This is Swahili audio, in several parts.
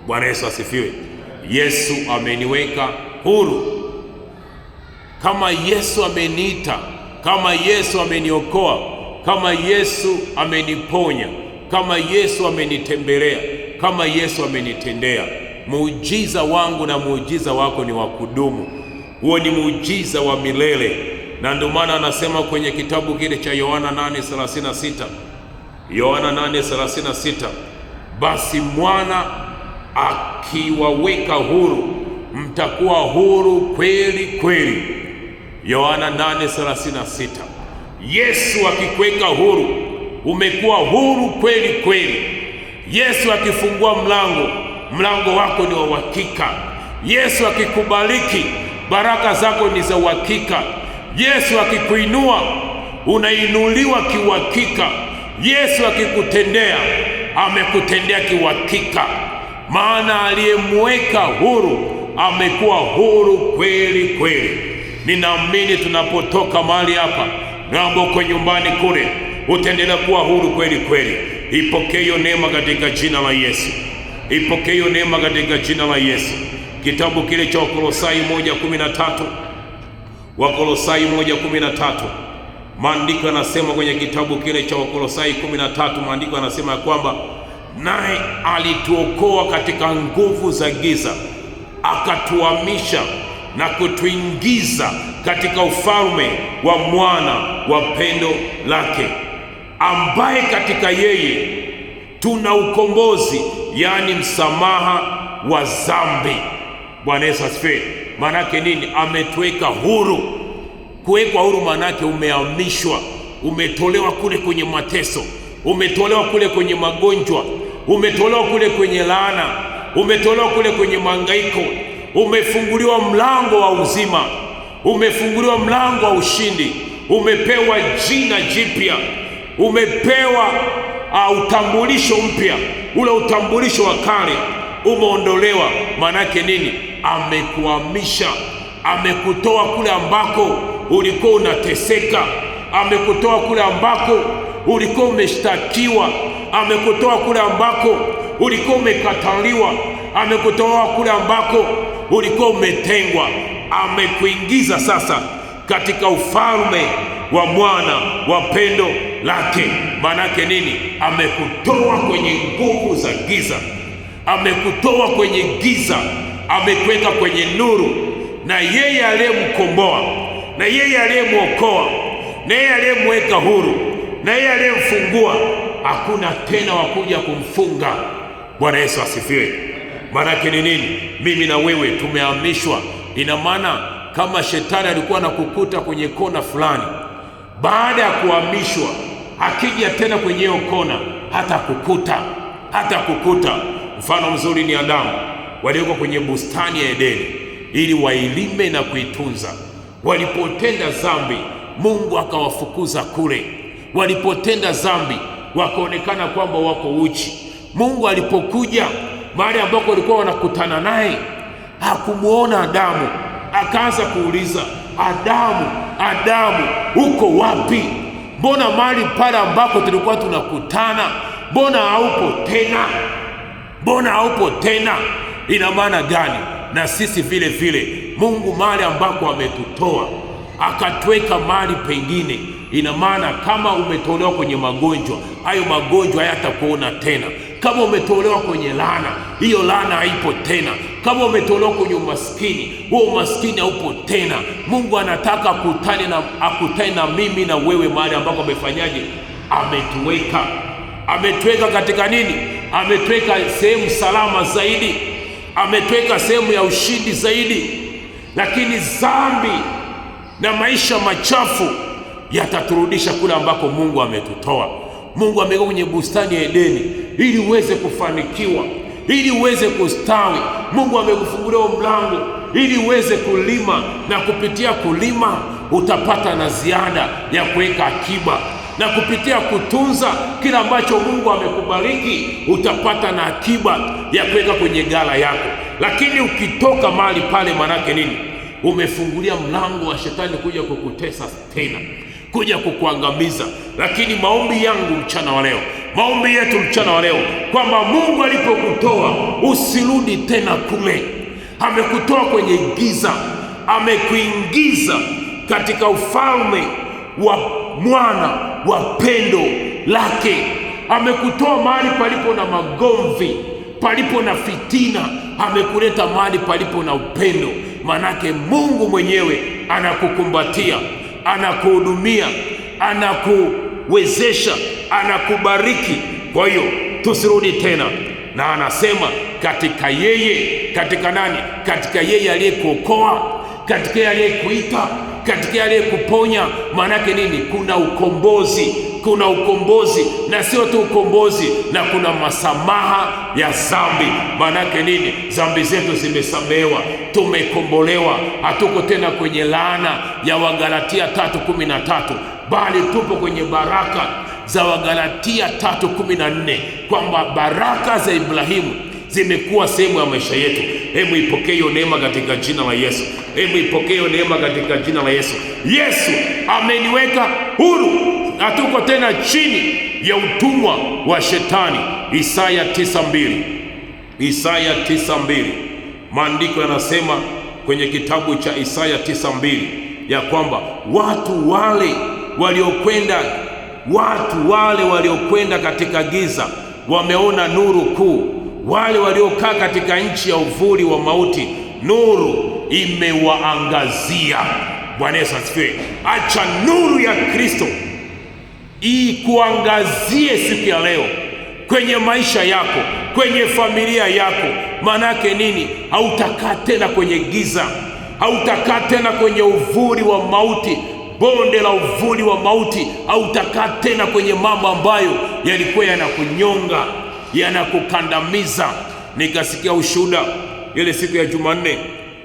Bwana Yesu asifiwe. Yesu ameniweka huru. Kama Yesu ameniita, kama Yesu ameniokoa, kama Yesu ameniponya, kama Yesu amenitembelea, kama Yesu amenitendea, muujiza wangu na muujiza wako ni wa kudumu. Huo ni muujiza wa milele. Na ndio maana anasema kwenye kitabu kile cha Yohana 8:36, Yohana 8:36, basi mwana akiwaweka huru mtakuwa huru kweli kweli. Yohana 8:36. Yesu akikuweka huru umekuwa huru kweli kweli. Yesu akifungua mlango wako ni wa uhakika. Yesu akikubariki, baraka zako ni za uhakika. Yesu akikuinua, unainuliwa kiuhakika. Yesu akikutendea, amekutendea kiuhakika. Maana aliyemweka huru amekuwa huru kweli kweli. Ninaamini tunapotoka mahali hapa ng'ambo kwa nyumbani kule, utaendelea kuwa huru kweli kweli. Ipokee hiyo neema katika jina la Yesu. Ipokee hiyo neema katika jina la Yesu. Kitabu kile cha Wakolosai 1:13, Wakolosai 1:13, maandiko yanasema kwenye kitabu kile cha Wakolosai 13, maandiko yanasema kwamba naye alituokoa katika nguvu za giza, akatuhamisha na kutuingiza katika ufalme wa mwana wa pendo lake, ambaye katika yeye tuna ukombozi, yaani msamaha wa dhambi. Bwana Yesu asifiwe. Manake nini? Ametuweka huru. Kuwekwa huru manake umehamishwa, umetolewa kule kwenye mateso, umetolewa kule kwenye magonjwa, umetolewa kule kwenye laana, umetolewa kule kwenye mahangaiko, umefunguliwa mlango wa uzima, umefunguliwa mlango wa ushindi, umepewa jina jipya, umepewa utambulisho mpya. Ule utambulisho wa kale umeondolewa. Manake nini? Amekuhamisha, amekutoa kule ambako ulikuwa unateseka, amekutoa kule ambako ulikuwa umeshtakiwa, amekutoa kule ambako ulikuwa umekataliwa, amekutoa kule ambako ulikuwa umetengwa. Amekuingiza sasa katika ufalme wa mwana wa pendo lake. Manake nini? Amekutoa kwenye nguvu za giza, amekutoa kwenye giza, amekuweka kwenye nuru. Na yeye aliyemkomboa, na yeye aliyemwokoa, na yeye aliyemweka huru, na yeye aliyemfungua, hakuna tena wakuja kumfunga. Bwana Yesu asifiwe. Manake ni nini? Mimi na wewe tumehamishwa. Ina maana kama shetani alikuwa anakukuta kwenye kona fulani, baada ya kuhamishwa akija tena kwenye hiyo kona hata kukuta. Mfano mzuri ni Adamu, walioko kwenye bustani ya Edeni ili wailime na kuitunza. Walipotenda dhambi, Mungu akawafukuza kule. Walipotenda dhambi, wakaonekana kwamba wako uchi. Mungu alipokuja mahali ambako walikuwa wanakutana naye, hakumuona Adamu. Akaanza kuuliza, Adamu, uko wapi? Mbona mahali pale ambako tulikuwa tunakutana, mbona haupo tena? Ina maana gani? Na sisi vile vile Mungu mahali ambako ametutoa akatuweka mahali pengine. Ina maana kama umetolewa kwenye magonjwa, hayo magonjwa hayatakuona tena. Kama umetolewa kwenye laana, hiyo laana haipo tena. Kama umetolewa kwenye umaskini, huo umaskini haupo tena. Mungu anataka akutane na mimi na wewe mahali ambako amefanyaje? Ametuweka katika nini? Ametuweka sehemu salama zaidi, ametuweka sehemu ya ushindi zaidi. Lakini dhambi na maisha machafu yataturudisha kule ambako Mungu ametutoa. Mungu ameweka kwenye bustani ya Edeni ili uweze kufanikiwa, ili uweze kustawi. Mungu amekufungulia mlango ili uweze kulima, na kupitia kulima utapata na ziada ya kuweka akiba, na kupitia kutunza kila ambacho Mungu amekubariki utapata na akiba ya kuweka kwenye ghala yako. Lakini ukitoka mahali pale, manake nini? Umefungulia mlango wa shetani kuja kukutesa tena. kuja kukuangamiza. Lakini maombi yangu mchana wa leo, maombi yetu mchana wa leo, kwamba Mungu alipokutoa usirudi tena kule. Amekutoa kwenye giza, amekuingiza katika ufalme wa mwana wa pendo lake. Amekutoa mahali palipo na magomvi, palipo na fitina, amekuleta mahali palipo na upendo. Manake Mungu mwenyewe anakukumbatia, anakuhudumia, anakuwezesha, anakubariki. Kwa hiyo tusirudi tena, na anasema katika yeye, katika nani? Katika yeye aliyekuokoa, katika yeye aliyekuita, katika yeye aliyekuponya. Maanake nini? Kuna ukombozi, kuna ukombozi, na sio tu ukombozi, na kuna masamaha ya dhambi. Maanake nini? Dhambi zetu zimesamehewa, tumekombolewa, hatuko tena kwenye laana ya Wagalatia 3:13, bali tupo kwenye baraka za Wagalatia 3:14, kwamba baraka za Ibrahimu zimekuwa sehemu ya maisha yetu. Hebu ipokee hiyo neema katika jina la Yesu. Hebu ipokee hiyo neema katika jina la Yesu. Yesu ameniweka huru, hatuko tena chini ya utumwa wa shetani. Isaya 9:2, Isaya 9:2, maandiko yanasema kwenye kitabu cha Isaya 9:2 ya kwamba watu wale waliokwenda katika giza wameona nuru kuu, wale waliokaa katika nchi ya uvuli wa mauti nuru imewaangazia. Bwana Yesu asifiwe. Acha nuru ya Kristo ikuangazie siku ya leo kwenye maisha yako, kwenye familia yako. Manake nini? Hautakaa tena kwenye giza, hautakaa tena kwenye uvuli wa mauti, bonde la uvuli wa mauti. Hautakaa tena kwenye mambo ambayo yalikuwa yanakunyonga, yanakukandamiza. Nikasikia ushuhuda ile siku ya Jumanne,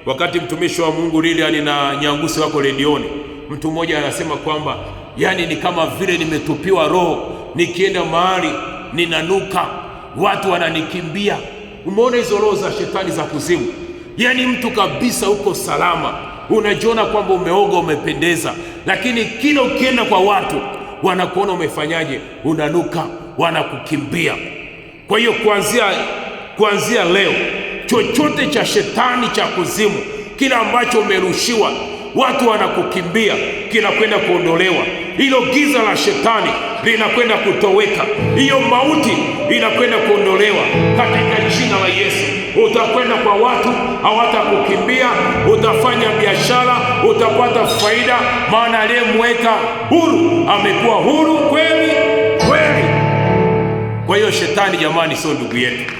wakati mtumishi wa Mungu Lilian na Nyangusi wako redioni. Mtu mmoja anasema kwamba yani ni kama vile nimetupiwa roho, nikienda mahali ninanuka, watu wananikimbia. Umeona hizo roho za shetani za kuzimu? Yani mtu kabisa uko salama, unajiona kwamba umeoga, umependeza, lakini kila ukienda kwa watu wanakuona umefanyaje, unanuka, wanakukimbia. Kwa hiyo kuanzia leo, chochote cha shetani cha kuzimu, kila ambacho umerushiwa watu wanakukimbia, kinakwenda kuondolewa. Hilo giza la shetani linakwenda kutoweka, hiyo mauti inakwenda kuondolewa katika jina la Yesu. Utakwenda kwa watu, hawatakukimbia, utafanya biashara, utapata faida, maana aliyemweka huru amekuwa huru kweli kweli. Kwa hiyo shetani, jamani, sio ndugu yetu.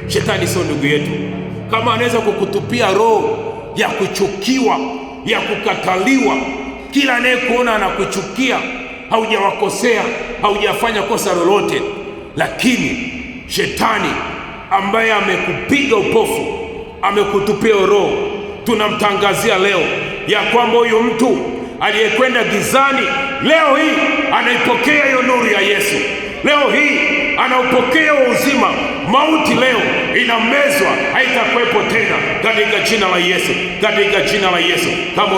Shetani sio ndugu yetu. Kama anaweza kukutupia roho ya kuchukiwa, ya kukataliwa, kila anayekuona anakuchukia, haujawakosea, haujafanya kosa lolote, lakini shetani ambaye amekupiga upofu, amekutupia roho, tunamtangazia leo ya kwamba huyu mtu aliyekwenda gizani leo hii anaipokea hiyo nuru ya Yesu. Leo hii anaupokea uzima. Mauti leo inamezwa, haitakuwepo tena katika jina la Yesu, katika jina la Yesu. Kama